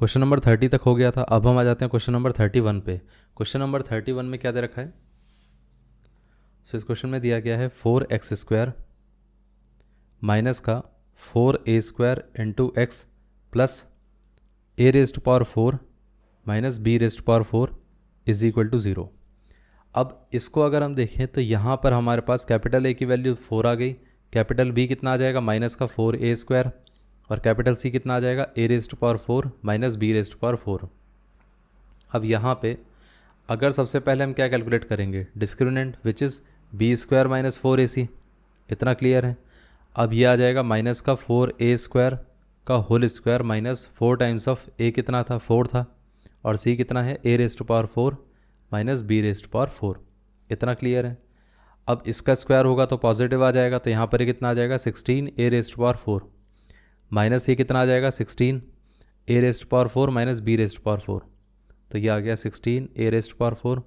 Question number 30 तक हो गया था। अब हम आ जाते हैं क्वेश्चन नंबर 31 पे। क्वेश्चन नंबर 31 में क्या दे रखा है? सो इस क्वेश्चन में दिया गया है 4x² माइनस का 4a² into x plus a⁴ minus b⁴ is equal to 0। अब इसको अगर हम देखें तो यहाँ पर हमारे पास कैपिटल A की वैल्यू 4 आ गई, कैपिटल B कितना आ जाएगा माइनस का 4a² और कैपिटल C कितना आ जाएगा a⁴ माइनस b⁴। अब यहाँ पे अगर सबसे पहले हम क्या कैलकुलेट करेंगे, discriminant which is b² minus 4ac। इतना क्लियर है। अब ये आ जाएगा माइनस का 4a² का whole square minus 4 times of a कितना था 4 था और c कितना है a⁴ माइनस b⁴। इतना क्लियर है। अब इसका स्क्वायर होगा तो पॉजिटिव आ जाएगा, तो यहाँ पर ये कितना आ जाएगा 16 a⁴ माइनस ये कितना आ जाएगा 16 a⁴ माइनस b⁴। तो ये आ गया 16 a⁴।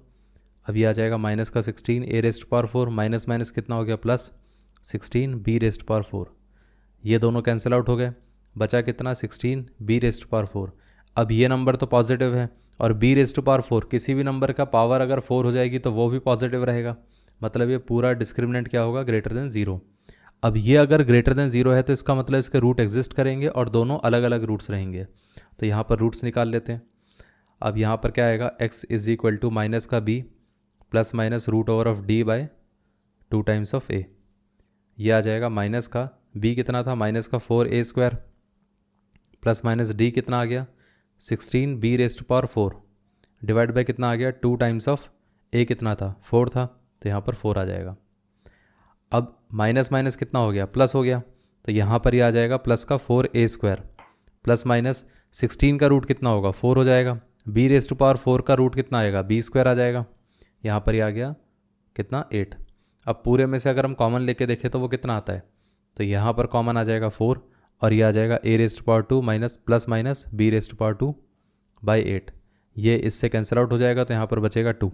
अब ये आ जाएगा माइनस का 16 a⁴ माइनस माइनस कितना हो गया प्लस 16 b⁴। ये दोनों कैंसिल आउट हो गए, बचा कितना 16 b⁴। अब ये नंबर तो पॉजिटिव है और b⁴ किसी भी नंबर का पावर अगर 4 हो जाएगी तो वो भी पॉजिटिव रहेगा, मतलब ये पूरा डिस्क्रिमिनेंट क्या होगा ग्रेटर देन 0। अब ये अगर ग्रेटर देन 0 है तो इसका मतलब इसके रूट एग्जिस्ट करेंगे और दोनों अलग अलग रूट्स रहेंगे। तो यहाँ पर रूट्स निकाल लेते हैं। अब यहाँ पर क्या आएगा x is equal to minus का b plus minus √d/2 times of a। ये आ जाएगा माइनस का b कितना था माइनस का 4a² प्लस माइनस d कितना आ गया 16 b⁴ डिवाइड बाय कितना आ गया 2 टाइम्स ऑफ a कितना था 4 था, तो यहाँ पर 4 आ जाएगा। अब माइनस माइनस कितना हो गया प्लस हो गया, तो यहाँ पर ये आ जाएगा प्लस का 4a² प्लस माइनस 16 का रूट कितना होगा 4 हो जाएगा, b⁴ का रूट कितना आएगा b² आ जाएगा। यहाँ पर ये आ गया कितना 8। अब पूरे में से अगर हम कॉमन लेके देखें तो वो कितना आता है, तो यहाँ पर कॉमन आ जाएगा 4 और ये आ जाएगा a⁴ minus plus minus b⁴/8। ये इससे कैंसिल आउट हो जाएगा तो यहाँ पर बचेगा 2।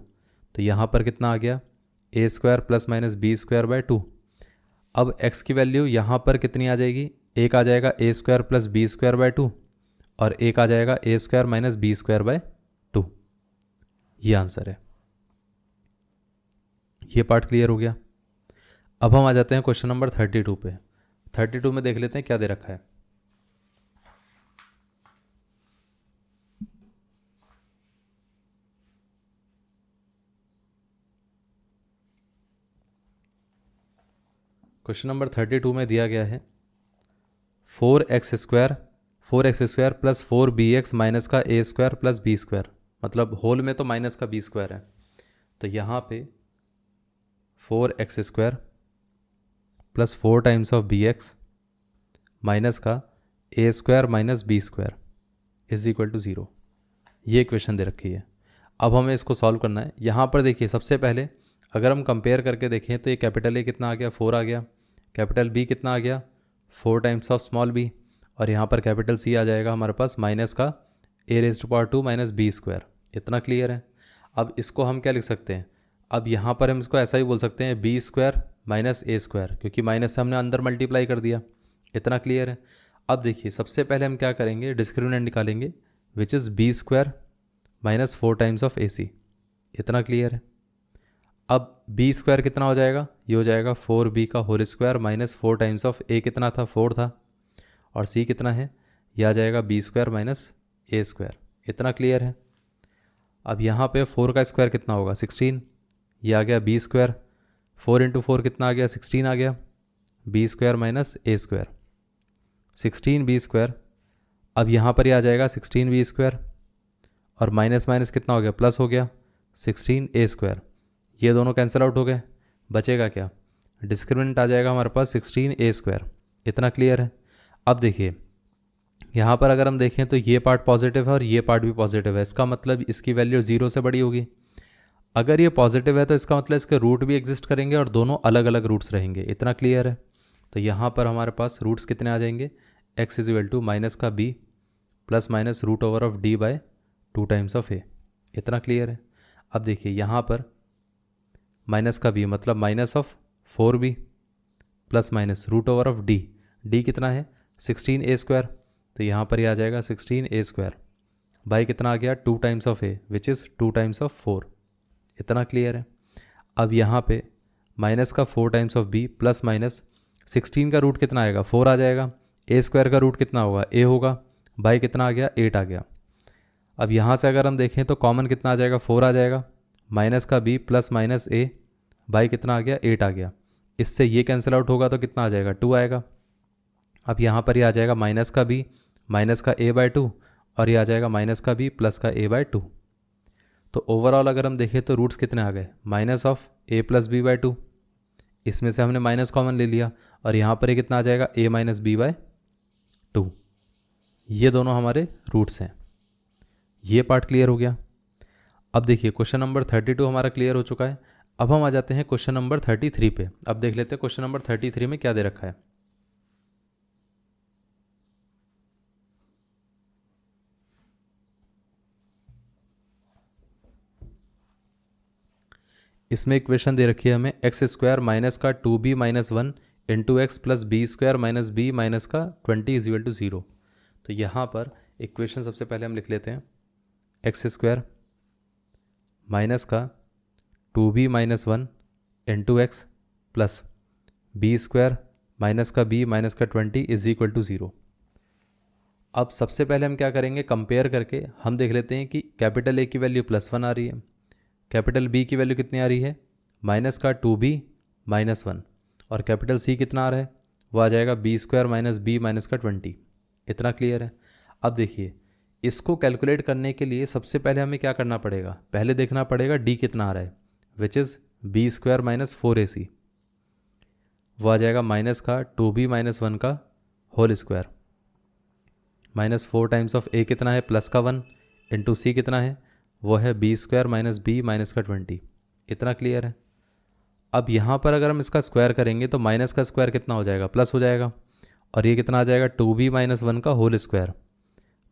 तो यहाँ पर कितना आ गया a² प्लस माइनस b²/2। अब x की वैल्यू यहाँ पर कितनी आ जाएगी, एक आ जाएगा a² प्लस b²/2 और एक आ जाएगा a² माइनस b²/2। ये आंसर है। ये पार्ट क्लियर हो गया। अब हम आ जाते हैं क्वेश्चन नंबर 32 पे। 32 में देख लेते हैं क्या दे रखा है। क्वेश्चन नंबर 32 में दिया गया है 4x² प्लस 4bx माइनस का a² प्लस b², मतलब होल में तो माइनस का b² है, तो यहाँ पे 4x² plus 4 times of bx minus का a² minus b² is equal to 0। ये इक्वेशन दे रखी है। अब हमें इसको सॉल्व करना है। यहाँ पर देखिए सबसे पहले अगर हम कंपेयर करके देखें तो ये कैपिटल A कितना आ गया 4 आ गया, कैपिटल B कितना आ गया 4 टाइम्स ऑफ स्मॉल b, और यहाँ पर कैपिटल C आ जाएगा हमारे पास माइनस का a⁴ माइनस b²। इतना क्लियर है। अब इसको हम क्या लिख सकते हैं, अब यहाँ पर हम इसको ऐसा ही बोल सकते हैं b² माइनस a², क्योंकि माइनस से हमने अंदर मल्टीप्लाई कर दिया। इतना क्लियर है। अब देखिए सबसे पहले हम क्या करेंगे, डिस्क्रिमिनेंट निकालेंगे which is b² minus 4 times of ac। इतना क्लियर है। अब b² कितना हो जाएगा, ये हो जाएगा 4b का whole square minus 4 times of a कितना था 4 था, और c कितना है यह आ जाएगा b² माइनस a²। इतना क्लियर है। अब यहाँ पे 4 का स्क्वायर कितना होगा 16, ये आ गया b², 4 इंटू 4 कितना आ गया 16 आ गया, b² माइनस a², 16b²। अब यहाँ पर ये आ जाएगा 16b² और माइनस माइनस कितना हो गया प्लस हो गया 16a²। ये दोनों कैंसिल आउट हो गए, बचेगा क्या, डिस्क्रिमिनेंट आ जाएगा हमारे पास 16a²। इतना क्लियर है। अब देखिए यहाँ पर अगर हम देखें तो ये पार्ट पॉजिटिव है और ये पार्ट भी पॉजिटिव है, इसका मतलब इसकी वैल्यू 0 से बड़ी होगी। अगर ये पॉजिटिव है तो इसका मतलब इसके रूट भी एग्जिस्ट करेंगे और दोनों अलग अलग रूट्स रहेंगे। इतना क्लियर है। तो यहाँ पर हमारे पास रूट्स कितने आ जाएंगे, x is equal to minus का b plus minus √d/2 times of a। इतना क्लियर है। अब देखिए यहाँ पर माइनस का b मतलब minus of 4b plus minus √d, d कितना है 16a², तो यहाँ पर ये आ जाएगा 16a²। बाई कितना आ गया 2 times of A which is 2 times of 4। इतना क्लियर है। अब यहाँ पे माइनस का 4 times of b plus minus 16 का रूट कितना आएगा 4 आ जाएगा। ए स्क्वायर का रूट कितना होगा ए होगा। बाई कितना आ गया 8 आ गया। अब यहाँ से अगर हम देखें तो कॉमन कितना आ जाएगा 4 आ जाएगा। माइनस का b plus minus a by कितना आ गया 8 आ गया। इससे ये कैंसिल आउट होगा तो कितना आ जाएगा 2 आएगा। अब यहाँ पर ये आ जाएगा माइनस का बी माइनस का ए बाय 2 और ये आ जाएगा माइनस का बी प्लस का ए बाय 2। तो ओवरऑल अगर हम देखें तो रूट्स कितने आ गए minus of a plus b by 2। इसमें से हमने माइनस कॉमन ले लिया और यहाँ पर ये कितना आ जाएगा ए माइनस बी बाय 2। ये दोनों हमारे रूट्स हैं। ये पार्ट क्लियर हो गया। अब देखिए क्वेश्चन नंबर 32 हमारा क्लियर हो चुका है। अब हम आ जाते हैं क्वेश्चन नंबर 33 पे। अब देख लेते हैं क्वेश्चन नंबर 33 में क्या दे रखा है। इसमें इक्वेशन दे रखी है हमें एक्स स्क्वायर माइनस का 2b minus 1 into x plus b square minus b minus का 20 इज इक्वल टू 0। तो यहाँ पर इक्वेशन सबसे पहले हम लिख लेते हैं एक्स स्क्वायर माइनस का 2b minus 1 into x plus b square minus का b माइनस का 20 इज इक्वल टू 0। अब सबसे पहले हम क्या करेंगे कंपेयर करके हम देख लेते हैं कि कैपिटल ए की वैल्यू +1 आ रही है, कैपिटल बी की वैल्यू कितनी आ रही है माइनस का 2b माइनस 1 और कैपिटल सी कितना आ रहा है वो आ जाएगा b square minus b minus का 20। इतना क्लियर है। अब देखिए इसको कैलकुलेट करने के लिए सबसे पहले हमें क्या करना पड़ेगा पहले देखना पड़ेगा डी कितना आ रहा है which is b square minus 4ac वो आ जाएगा माइनस का 2b माइनस 1 का whole square minus 4 times of a कितना है प्लस का 1 इंटू सी कितना है वो है b square minus b minus का 20। इतना क्लियर है। अब यहाँ पर अगर हम इसका स्क्वायर करेंगे तो माइनस का स्क्वायर कितना हो जाएगा प्लस हो जाएगा और ये कितना आ जाएगा 2b माइनस 1 का whole square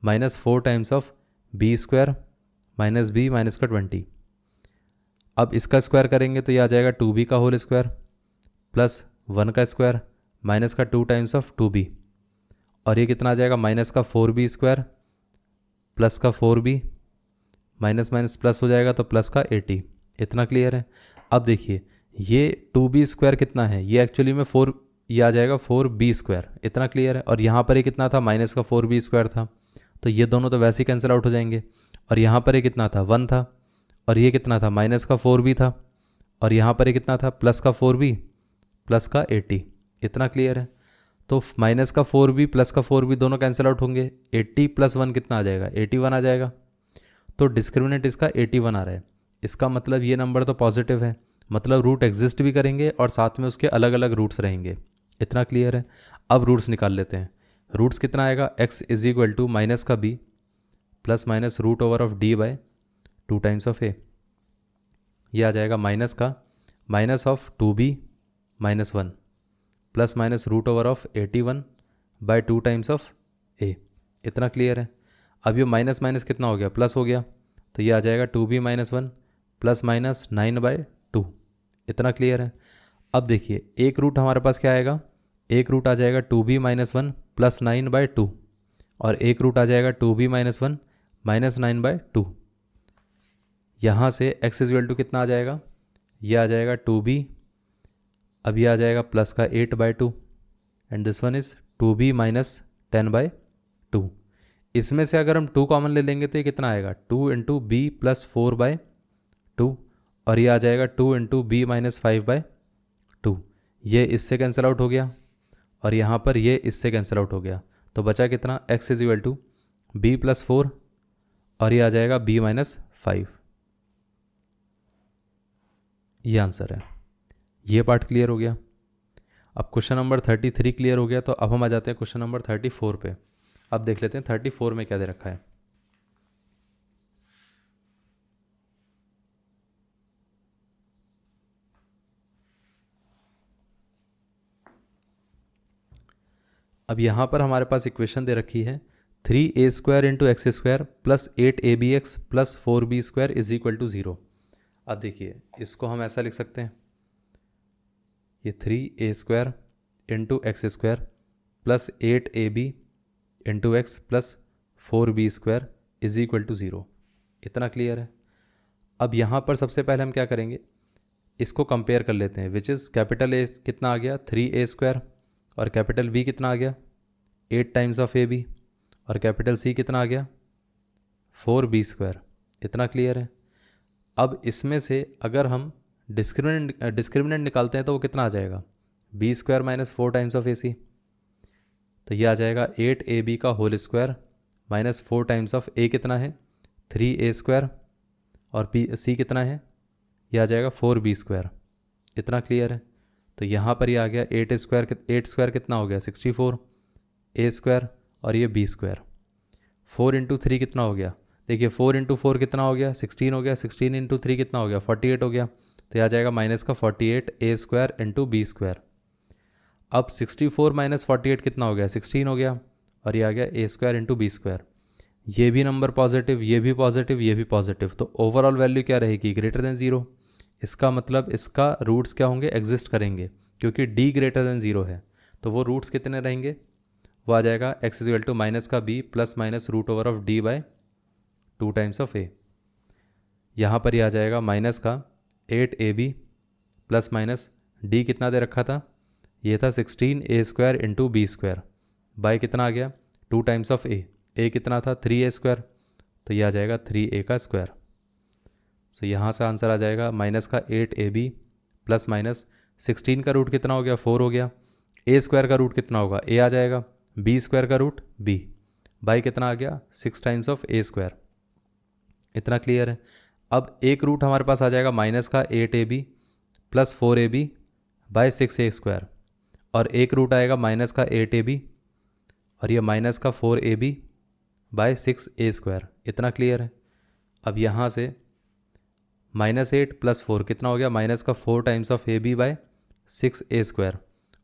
minus 4 times of b square minus b minus का 20। अब इसका स्क्वायर करेंगे तो ये आ जाएगा 2b का होल स्क्वायर प्लस 1 का स्क्वायर माइनस का 2 टाइम्स ऑफ 2b और ये कितना आ जाएगा माइनस का 4b स्क्वायर प्लस का 4b माइनस माइनस प्लस हो जाएगा तो प्लस का 80। इतना क्लियर है। अब देखिए ये 2b स्क्वायर कितना है ये एक्चुअली में 4 ये आ जाएगा 4b स्क्वायर। इतना क्लियर है। और यहाँ पर ये कितना था माइनस का 4b स्क्वायर था तो ये दोनों तो वैसे ही कैंसिल आउट हो जाएंगे और यहाँ पर ये कितना था 1 था और ये कितना था माइनस का 4b था और यहाँ पर ये कितना था प्लस का 4b प्लस का 80। इतना क्लियर है। तो माइनस का 4b प्लस का 4b दोनों कैंसिल आउट होंगे 80 प्लस 1 कितना आ जाएगा 81 आ जाएगा। तो डिस्क्रिमिनेंट इसका 81 आ रहा है। इसका मतलब ये नंबर तो पॉजिटिव है मतलब रूट एग्जिस्ट भी करेंगे और साथ में उसके अलग अलग रूट्स रहेंगे। इतना क्लियर है। अब रूट्स निकाल लेते हैं। रूट्स कितना आएगा x is equal to minus का b plus minus root over of d by 2 times of a। ये आ जाएगा माइनस का minus of 2b minus 1 plus minus root over of 81 by 2 times of a। इतना clear है। अब ये minus minus कितना हो गया प्लस हो गया तो ये आ जाएगा 2b minus 1 plus minus 9 bye 2। इतना क्लियर है। अब देखिए एक रूट हमारे पास क्या आएगा एक रूट आ जाएगा 2b माइनस 1 प्लस 9 बाय 2 और एक रूट आ जाएगा 2b माइनस 1 माइनस 9 बाय 2। यहाँ से x इज इक्वल टू कितना आ जाएगा ये आ जाएगा 2b अब ये आ जाएगा प्लस का 8 by 2 and this one is 2b minus 10 by 2। इसमें से अगर हम 2 कॉमन ले लेंगे तो ये कितना आएगा 2 इंटू बी प्लस 4 बाय 2 और ये आ जाएगा 2 इंटू बी माइनस 5 बाय 2। ये इससे कैंसिल आउट हो गया और यहाँ पर ये इससे कैंसिल आउट हो गया तो बचा कितना x is equal to b plus 4 और ये आ जाएगा b माइनस 5। ये आंसर है। ये पार्ट क्लियर हो गया। अब क्वेश्चन नंबर 33 क्लियर हो गया तो अब हम आ जाते हैं क्वेश्चन नंबर 34 पे। अब देख लेते हैं 34 में क्या दे रखा है। अब यहाँ पर हमारे पास इक्वेशन दे रखी है 3a square into x square plus 8ab(x) plus 4b square is equal to 0। अब देखिए इसको हम ऐसा लिख सकते हैं ये 3a square into x square plus 8ab into x plus 4b square is equal to 0। इतना क्लियर है। अब यहाँ पर सबसे पहले हम क्या करेंगे, इसको कंपेयर कर लेते हैं, विच इज़ कैपिटल ए कितना आ गया 3a² और कैपिटल बी कितना आ गया 8 टाइम्स ऑफ ab और कैपिटल सी कितना आ गया 4b²। इतना क्लियर है। अब इसमें से अगर हम डिस्क्रिमिनेंट निकालते हैं तो वो कितना आ जाएगा b² minus 4 times of ac, तो ये आ जाएगा 8ab का whole square minus 4 times of a कितना है 3a² और c कितना है, ये आ जाएगा 4b²। इतना क्लियर है। तो यहाँ पर ये आ गया 8² कितना हो गया 64 a² और ये b²। 4 इंटू 3 कितना हो गया, देखिए 4 इंटू 4 कितना हो गया 16 हो गया, 16 इंटू 3 कितना हो गया 48 हो गया, तो ये आ जाएगा माइनस का 48 a² इंटू b²। अब 64 माइनस 48 कितना हो गया 16 हो गया और ये आ गया a² इंटू b²। ये भी नंबर पॉजिटिव, ये भी पॉजिटिव, ये भी पॉजिटिव, तो ओवरऑल वैल्यू क्या रहेगी ग्रेटर देन 0। इसका मतलब इसका रूट्स क्या होंगे एग्जिस्ट करेंगे, क्योंकि d ग्रेटर देन 0 है, तो वो रूट्स कितने रहेंगे, वो आ जाएगा x इक्वल टू माइनस का b plus minus root over of d by 2 times of a। यहाँ पर ये आ जाएगा माइनस का 8ab प्लस माइनस d कितना दे रखा था, ये था 16a² इंटू b² बाय कितना आ गया 2 टाइम्स ऑफ a कितना था 3a², तो ये आ जाएगा 3a का स्क्वायर। सो यहाँ से आंसर आ जाएगा माइनस का 8ab प्लस माइनस 16 का रूट कितना हो गया 4 हो गया, a² का रूट कितना होगा a आ जाएगा, b² का रूट b बाई कितना आ गया 6 टाइम्स ऑफ a²। इतना क्लियर है। अब एक रूट हमारे पास आ जाएगा माइनस का 8ab plus 4ab by 6a² और एक रूट आएगा माइनस का 8ab और ये माइनस का 4ab बाय 6a²। इतना क्लियर है। अब यहाँ से -8 प्लस 4 कितना हो गया माइनस का 4 times of ab bye 6a²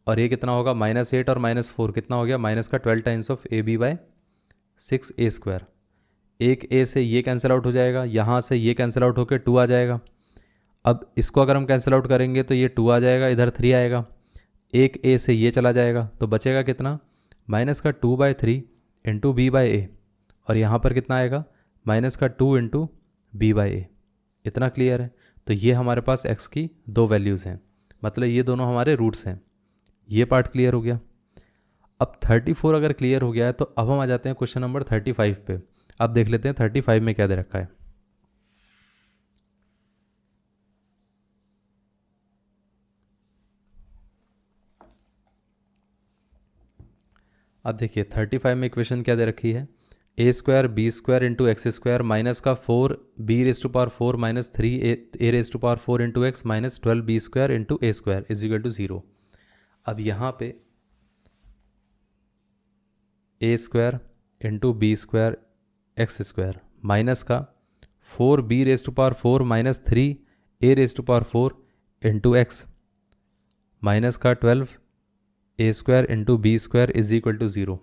और ये कितना होगा -8 और -4 कितना हो गया माइनस का 12 times of ab bye 6a²। एक a से ये कैंसिल आउट हो जाएगा, यहाँ से ये कैंसिल आउट होकर 2 आ जाएगा। अब इसको अगर हम कैंसिल आउट करेंगे तो ये 2 आ जाएगा, इधर 3 आएगा, एक a से ये चला जाएगा, तो बचेगा कितना माइनस का 2/3 इंटू b बाई ए और यहाँ पर कितना आएगा माइनस का 2 इंटू बी बाई ए। इतना क्लियर है। तो ये हमारे पास x की दो वैल्यूज़ हैं, मतलब ये दोनों हमारे रूट्स हैं। ये पार्ट क्लियर हो गया। अब 34 अगर क्लियर हो गया है तो अब हम आ जाते हैं क्वेश्चन नंबर 35 पे। अब देख लेते हैं 35 में क्या दे रखा है। अब देखिए 35 में इक्वेशन क्या दे रखी है, a² b² into x² minus का 4b⁴ minus 3a⁴ into x minus 12b² into a² is equal to 0। अब यहाँ पे a² into b² x² minus का 4b⁴ minus 3a⁴ into x minus का 12a² into b² is equal to 0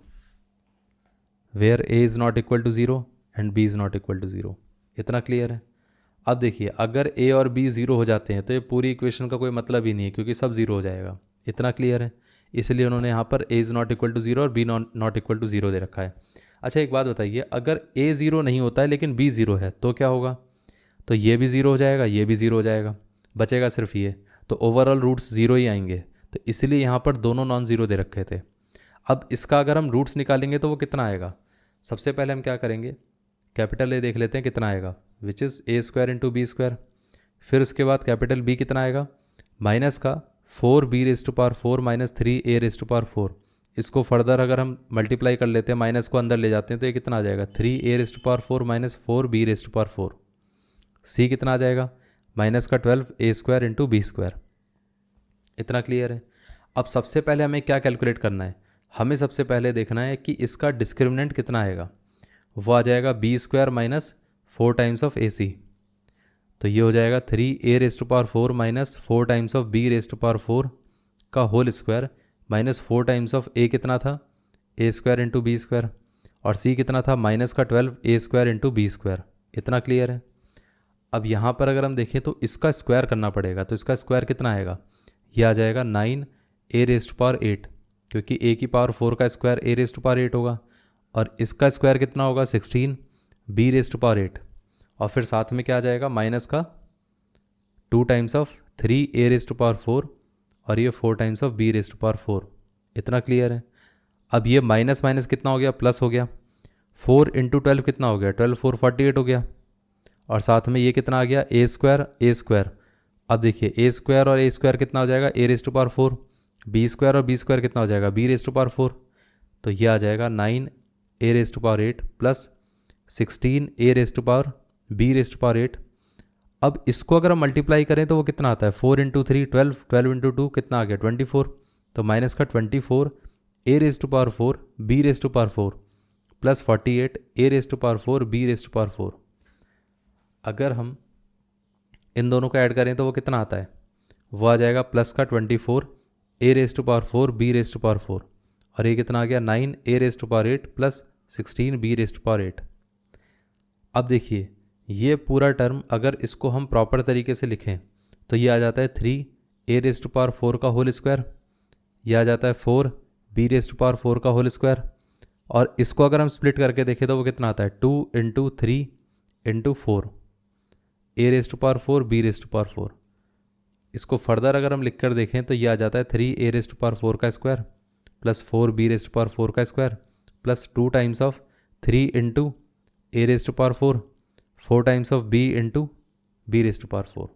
where a is not equal to 0 and b is not equal to 0। इतना clear है। अब देखिए अगर a और b 0 हो जाते हैं तो ये पूरी इक्वेशन का कोई मतलब ही नहीं है, क्योंकि सब 0 हो जाएगा। इतना क्लियर है। इसलिए उन्होंने यहाँ पर a is not equal to 0 और b नॉट इक्वल टू 0 दे रखा है। अच्छा एक बात बताइए, अगर a 0 नहीं होता है लेकिन b 0 है तो क्या होगा, तो ये भी 0 हो जाएगा, ये भी 0 हो जाएगा, बचेगा सिर्फ ये, तो ओवरऑल रूट्स 0 ही आएंगे। तो इसलिए यहाँ पर दोनों नॉन ज़ीरो दे रखे थे। अब इसका अगर हम रूट्स निकालेंगे तो वो कितना आएगा, सबसे पहले हम क्या करेंगे कैपिटल ए देख लेते हैं कितना आएगा, which is a² into b²। फिर उसके बाद कैपिटल बी कितना आएगा माइनस का 4b⁴ माइनस 3a⁴। इसको फर्दर अगर हम मल्टीप्लाई कर लेते हैं, माइनस को अंदर ले जाते हैं, तो ये कितना आ जाएगा 3a⁴ माइनस 4b⁴। सी कितना आ जाएगा माइनस का 12a² इंटू b²। इतना क्लियर है। अब सबसे पहले हमें क्या कैलकुलेट करना है, हमें सबसे पहले देखना है कि इसका डिस्क्रिमिनेंट कितना आएगा। वो आ जाएगा b² minus 4 times of ac, तो ये हो जाएगा 3a⁴ minus 4 times of b⁴ का whole square minus 4 times of a कितना था a² इंटू b², और c कितना था माइनस का 12a² इंटू b²। इतना क्लियर है। अब यहाँ पर अगर हम देखें तो इसका स्क्वायर करना पड़ेगा, तो इसका स्क्वायर कितना आएगा, ये आ जाएगा 9a⁴, क्योंकि a की पावर 4 का स्क्वायर a⁴ होगा, और इसका स्क्वायर कितना होगा 16, बी रेज टू पावर 8 और फिर साथ में क्या आ जाएगा माइनस का 2 times of 3 a raise to power 4 और ये 4 times of b raise to power 4। इतना क्लियर है। अब ये माइनस माइनस कितना हो गया, प्लस हो गया। 4 इंटू 12 कितना हो गया, 12 4 48 हो गया। और साथ में ये कितना आ गया, ए स्क्वायर ए स्क्वायर। अब देखिए ए स्क्वायर और ए स्क्वायर कितना हो जाएगा, a raise to power 4। B square और बी स्क्वायर कितना हो जाएगा, बी रेज टू पावर 4। तो ये आ जाएगा 9 a raise to power 8 plus 16 a raise to power b raise to power 8। अब इसको अगर हम मल्टीप्लाई करें तो वो कितना आता है, 4 इंटू 3 12, 12 इंटू 2 कितना आ गया 24। तो माइनस का 24 a raise to power 4 b raise to power 4 plus 48 a raise to power 4 b raise to power 4। अगर हम इन दोनों को ऐड करें तो वो कितना आता है, वो आ जाएगा प्लस का 24 a raise to power 4 b raise to power 4 और ये कितना आ गया 9 a raise to power 8 plus 16 b raise to power 8। अब देखिए ये पूरा टर्म अगर इसको हम प्रॉपर तरीके से लिखें तो ये आ जाता है 3 ए रेज टू पावर 4 का होल स्क्वायर, ये आ जाता है 4 बी रेज टू पावर 4 का होल स्क्वायर। और इसको अगर हम स्प्लिट करके देखें तो वो कितना आता है 2 into 3 into 4 a raise to power 4 b raise to power 4। इसको फर्दर अगर हम लिख कर देखें तो ये आ जाता है 3 ए रेज टू पावर 4 का square plus 4 b raise to power 4 का square plus 2 times of 3 into a raise to power 4 4 times of b into b raise to power 4।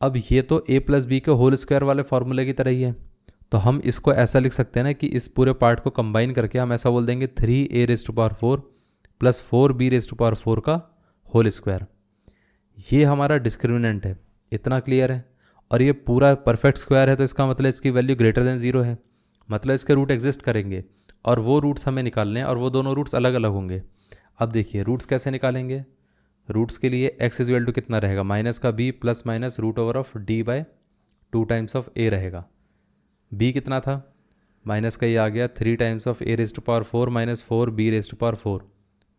अब ये तो ए प्लस बी के होल स्क्वायर वाले फॉर्मूले की तरह ही है, तो हम इसको ऐसा लिख सकते हैं ना कि इस पूरे पार्ट को कंबाइन करके हम ऐसा बोल देंगे 3 a raise to power 4 plus 4 b raise to power 4 का होल स्क्वायर। ये हमारा डिस्क्रिमिनेंट है। इतना क्लियर है। और ये पूरा परफेक्ट स्क्वायर है तो इसका मतलब इसकी वैल्यू ग्रेटर देन 0 है, मतलब इसके रूट एग्जिस्ट करेंगे और वो रूट्स हमें निकालने हैं और वो दोनों रूट्स अलग अलग होंगे। अब देखिए रूट्स कैसे निकालेंगे। रूट्स के लिए x इक्वल टू कितना रहेगा, माइनस का b plus minus root over of d by 2 times of a रहेगा। b कितना था, माइनस का ये आ गया 3 times of a raise to power 4 minus 4 b raise to power 4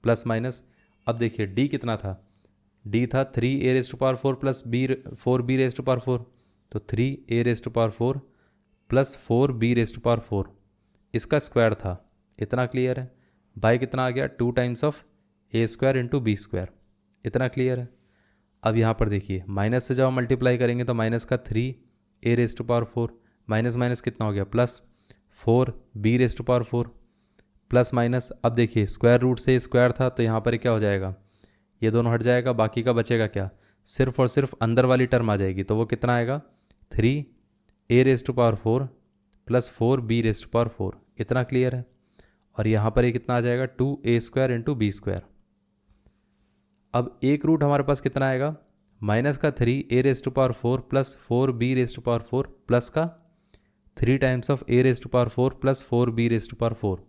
plus minus. अब देखिए d कितना था, d था 3 a raise to power 4 plus b 4 b raise to power 4, तो 3 a raise to power 4 plus 4 b raise to power 4 इसका square था। इतना clear है। बाय कितना आ गया 2 times of a square into b square. इतना क्लियर है। अब यहाँ पर देखिए माइनस से जब हम मल्टीप्लाई करेंगे तो माइनस का 3 a raise to power 4 minus minus कितना हो गया plus 4 b raise to power 4 plus minus. अब देखिए स्क्वायर रूट से स्क्वायर था तो यहाँ पर क्या हो जाएगा, ये दोनों हट जाएगा, बाकी का बचेगा क्या, सिर्फ और सिर्फ अंदर वाली टर्म आ जाएगी। तो वो कितना आएगा 3 a raise to power 4 plus 4 b raise to power 4। इतना क्लियर है। और यहाँ पर ये कितना आ जाएगा 2 a square into b square. अब एक रूट हमारे पास कितना आएगा, माइनस का 3 a raise to power 4 plus 4 b raise to power 4 plus का 3 times of a raise to power 4 plus 4 b raise to power 4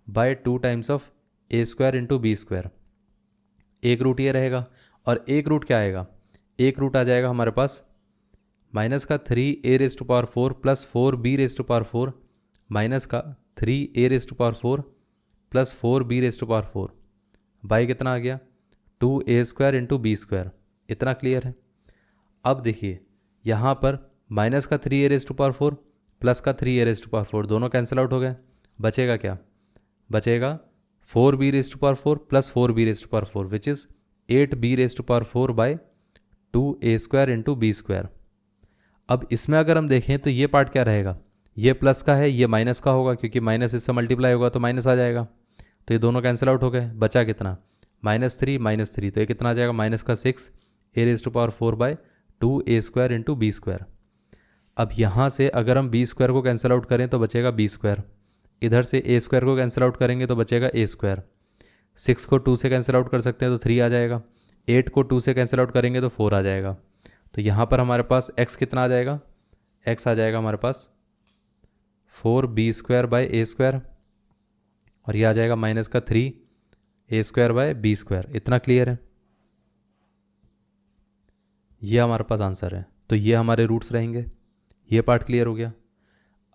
by 2 times of a square into b square. एक root ये रहेगा और एक root क्या आएगा, एक root आ जाएगा हमारे पास माइनस का 3 a raise to power 4 plus 4 b raise to power 4 minus का 3 a raise to power 4 plus 4 b raise to power 4 by कितना आ गया 2 a square into b square. इतना क्लियर है। अब देखिए यहाँ पर माइनस का 3 a raise to power 4 plus का 3 a रेज टू पावर 4 दोनों कैंसिल आउट हो गए। बचेगा क्या, बचेगा 4 b raise to power 4 plus 4 b raise to power 4 which is 8 b raise to power 4 by 2 a square into b square. अब इसमें अगर हम देखें तो ये पार्ट क्या रहेगा, ये प्लस का है ये माइनस का होगा, क्योंकि माइनस इससे मल्टीप्लाई होगा तो माइनस आ जाएगा। तो ये दोनों कैंसिल आउट हो गए। बचा कितना -3 -3, तो ये कितना आ जाएगा माइनस का 6 a raise to power 4 by 2 a square into b square. अब यहाँ से अगर हम बी स्क्वायर को कैंसिल आउट करें तो बचेगा बी स्क्वायर, इधर से a स्क्वायर को कैंसिल आउट करेंगे तो बचेगा a स्क्वायर। 6 को 2 से कैंसिल आउट कर सकते हैं तो 3 आ जाएगा, 8 को 2 से कैंसिल आउट करेंगे तो 4 आ जाएगा। तो यहाँ पर हमारे पास x कितना आ जाएगा, x आ जाएगा हमारे पास 4 b square by a square और ये आ जाएगा माइनस का 3 a square by b square. इतना क्लियर है। ये हमारे पास आंसर है। तो ये हमारे रूट्स रहेंगे। ये पार्ट क्लियर हो गया।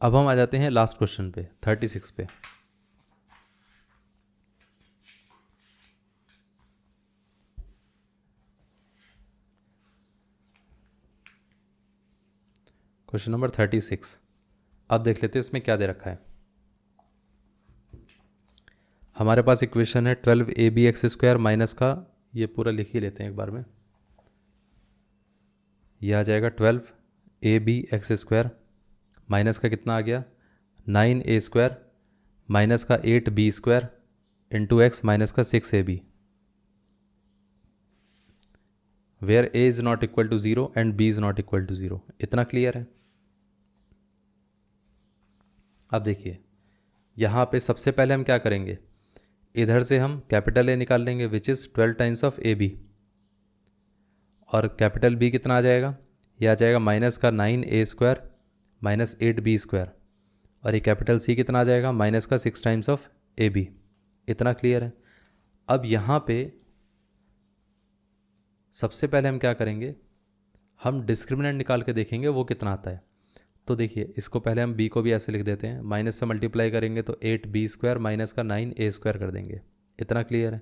अब हम आ जाते हैं लास्ट क्वेश्चन पे 36 पे। Question number 36। अब देख लेते हैं इसमें क्या दे रखा है। हमारे पास इक्वेशन है 12ab x² माइनस का, ये पूरा लिख ही लेते हैं एक बार में, ये आ जाएगा 12ab x² माइनस का कितना आ गया 9a² माइनस का 8b² इंटू एक्स माइनस का 6ab, where a is not equal to 0 and b is not equal to 0। इतना क्लियर है। अब देखिए यहाँ पे सबसे पहले हम क्या करेंगे, इधर से हम कैपिटल A निकाल लेंगे which is 12 times of AB, और कैपिटल B कितना आ जाएगा, ये आ जाएगा माइनस का 9a² माइनस 8b², और ये कैपिटल C कितना आ जाएगा माइनस का 6 टाइम्स ऑफ AB। इतना क्लियर है। अब यहाँ पे सबसे पहले हम क्या करेंगे, हम डिस्क्रिमिनेंट निकाल के देखेंगे वो कितना आता है। तो देखिए इसको पहले हम b को भी ऐसे लिख देते हैं, माइनस से मल्टीप्लाई करेंगे तो 8b² माइनस का 9a² कर देंगे। इतना क्लियर है।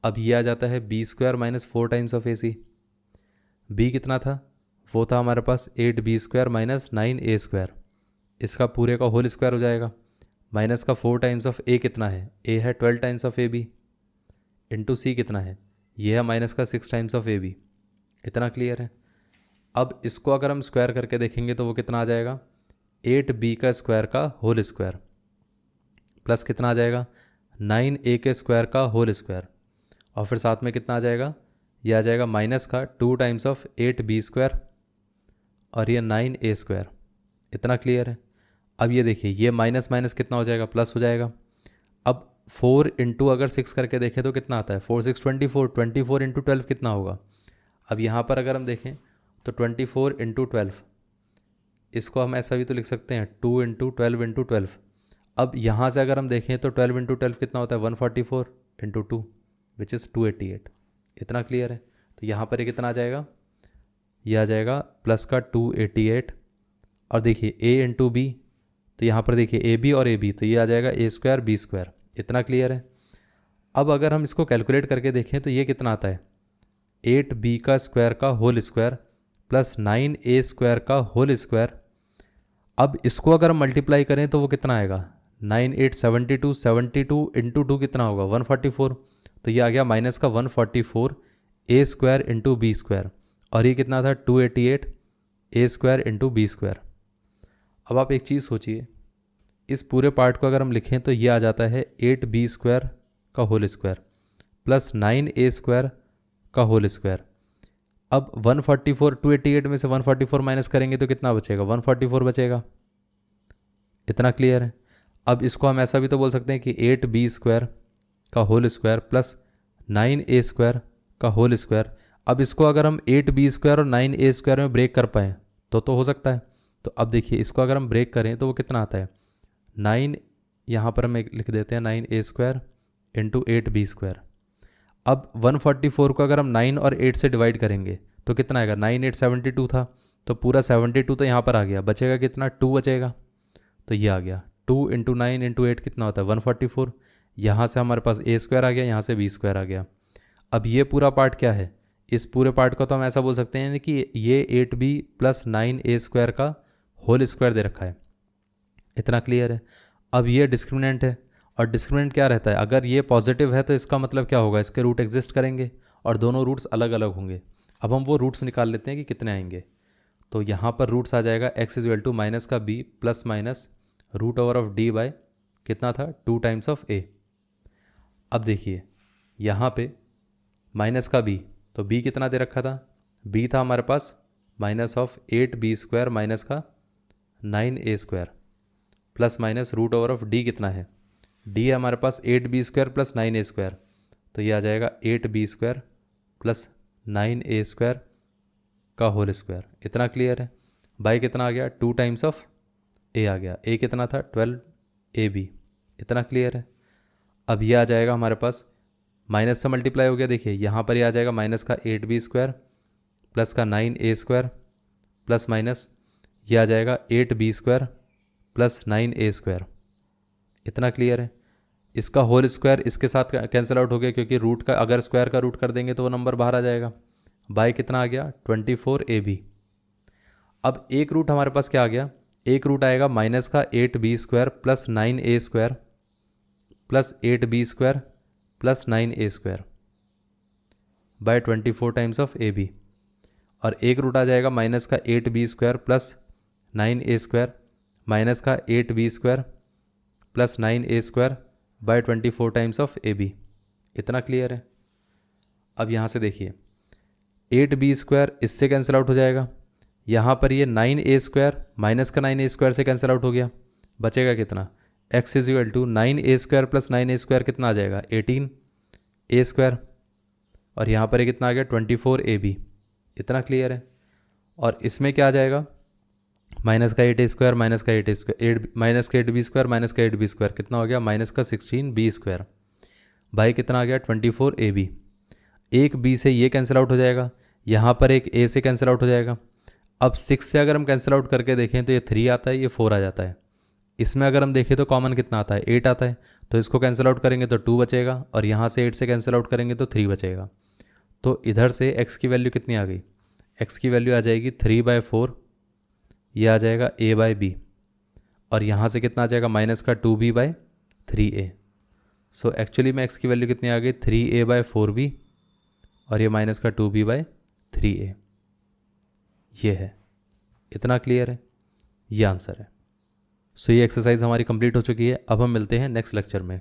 अब ये आ जाता है b² minus 4 times of AC। b कितना था, वो था हमारे पास 8b² माइनस 9a², इसका पूरे का होल स्क्वायर हो जाएगा, माइनस का 4 टाइम्स ऑफ a कितना है, a है 12 times of AB, into c कितना है, ये है माइनस का 6 टाइम्स ऑफ AB। इतना क्लियर है। अब इसको अगर हम स्क्वायर करके देखेंगे तो वो कितना आ जाएगा, 8b का स्क्वायर का होल स्क्वायर प्लस कितना आ जाएगा 9a के स्क्वायर का होल स्क्वायर, और फिर साथ में कितना आ जाएगा, ये आ जाएगा माइनस का 2 टाइम्स ऑफ 8b² और ये 9a²। इतना क्लियर है। अब ये देखिए ये माइनस माइनस कितना हो जाएगा, प्लस हो जाएगा। अब 4 इंटू अगर 6 करके देखें तो कितना आता है, 4 6 24, 24 इंटू 12 कितना होगा। अब यहाँ पर अगर हम देखें तो 24 इंटू 12, इसको हम ऐसा भी तो लिख सकते हैं 2 इंटू 12 इंटू 12। अब यहाँ से अगर हम देखें तो 12 इंटू 12 कितना होता है 144 इंटू 2 विच इज़ 288। इतना क्लियर है। तो यहाँ पर ये कितना आ जाएगा, ये आ जाएगा प्लस का 288, और देखिए a इंटू बी, तो यहाँ पर देखिए ए बी और ए बी, तो ये आ जाएगा a² b²। इतना क्लियर है। अब अगर हम इसको कैलकुलेट करके देखें तो ये कितना आता है, 8b का स्क्वायर का होल स्क्वायर प्लस 9a² का होल स्क्वायर। अब इसको अगर हम मल्टीप्लाई करें तो वो कितना आएगा, 9 8 72, 72 इंटू 2 कितना होगा 144, तो ये आ गया माइनस का 144 a² इंटू b², और ये कितना था 288 a² इंटू b²। अब आप एक चीज़ सोचिए, इस पूरे पार्ट को अगर हम लिखें तो ये आ जाता है 8b² का होल स्क्वायर प्लस 9a² का होल स्क्वायर। अब 144 288 में से 144 माइनस करेंगे तो कितना बचेगा, 144 बचेगा। इतना क्लियर है। अब इसको हम ऐसा भी तो बोल सकते हैं कि 8b² का होल स्क्वायर प्लस 9a² का होल स्क्वायर। अब इसको अगर हम 8b² और 9a² में ब्रेक कर पाएँ तो हो सकता है। तो अब देखिए इसको अगर हम ब्रेक करें तो वो कितना आता है, 9, यहाँ पर हम लिख देते हैं 9a² इंटू 8b²। अब 144 को अगर हम 9 और 8 से डिवाइड करेंगे तो कितना आएगा, 9 8 72 था, तो पूरा 72 तो यहाँ पर आ गया, बचेगा कितना 2 बचेगा, तो ये आ गया 2 इंटू 9 इंटू 8 कितना होता है 144। यहाँ से हमारे पास a² आ गया, यहाँ से b² आ गया। अब ये पूरा पार्ट क्या है, इस पूरे पार्ट को तो हम ऐसा बोल सकते हैं कि ये 8b प्लस 9a² का होल स्क्वायर दे रखा है। इतना क्लियर है। अब ये डिस्क्रिमिनेंट है, और डिस्क्रिमिनेंट क्या रहता है, अगर ये पॉजिटिव है तो इसका मतलब क्या होगा, इसके रूट एग्जिस्ट करेंगे और दोनों रूट्स अलग अलग होंगे। अब हम वो रूट्स निकाल लेते हैं कि कितने आएंगे। तो यहाँ पर रूट्स आ जाएगा x इक्वल टू माइनस का b plus minus root over of d by कितना था 2 टाइम्स ऑफ a। अब देखिए यहाँ पे माइनस का b, तो b कितना दे रखा था, b था हमारे पास माइनस ऑफ 8b² माइनस का 9a² plus minus root over of d कितना है, d है हमारे पास 8b² प्लस 9a², तो ये आ जाएगा 8b² प्लस 9a² का होल स्क्वायर। इतना क्लियर है। बाई कितना आ गया 2 टाइम्स ऑफ a आ गया, a कितना था 12ab। इतना क्लियर है। अब ये आ जाएगा हमारे पास माइनस से मल्टीप्लाई हो गया, देखिए यहाँ पर ये आ जाएगा माइनस का 8b² प्लस का 9a² प्लस माइनस ये आ जाएगा 8b² प्लस 9a²। इतना क्लियर है। इसका होल स्क्वायर इसके साथ कैंसिल आउट हो गया, क्योंकि रूट का अगर स्क्वायर का रूट कर देंगे तो वो नंबर बाहर आ जाएगा। बाई कितना आ गया 24ab। अब एक रूट हमारे पास क्या आ गया, एक रूट आएगा माइनस का 8b² plus 9a² plus 8b² plus 9a² by 24 times of ab, और एक रूट आ जाएगा माइनस का 8b² प्लस 9a² माइनस का 8b² plus 9a² by 24 times of ab। इतना क्लियर है। अब यहाँ से देखिए 8b² इससे कैंसिल आउट हो जाएगा, यहाँ पर ये 9a² माइनस का 9a² से कैंसिल आउट हो गया, बचेगा कितना, x is equal to 9a² plus 9a² कितना आ जाएगा 18a², और यहाँ पर ये कितना आ गया 24ab। इतना क्लियर है। और इसमें क्या आ जाएगा, माइनस का 8a² माइनस का 8a² माइनस का 8b² माइनस का 8b² कितना हो गया माइनस का 16b², भाई कितना आ गया 24ab। एक b से ये कैंसिल आउट हो जाएगा, यहाँ पर एक a से कैंसिल आउट हो जाएगा। अब 6 से अगर हम कैंसिल आउट करके देखें तो ये 3 आता है, ये 4 आ जाता है। इसमें अगर हम देखें तो कॉमन कितना आता है 8 आता है, तो इसको कैंसिल आउट करेंगे तो 2 बचेगा, और यहाँ से 8 से कैंसिल आउट करेंगे तो 3 बचेगा। तो इधर से x की वैल्यू कितनी आ गई, x की वैल्यू आ जाएगी 3/4, ये आ जाएगा a/b, और यहाँ से कितना आ जाएगा माइनस का 2b/3a। सो एक्चुअली में x की वैल्यू कितनी आ गई 3a/4b, और ये माइनस का 2b/3a। ये है। इतना क्लियर है, ये आंसर है। सो ये एक्सरसाइज हमारी कंप्लीट हो चुकी है। अब हम मिलते हैं नेक्स्ट लेक्चर में।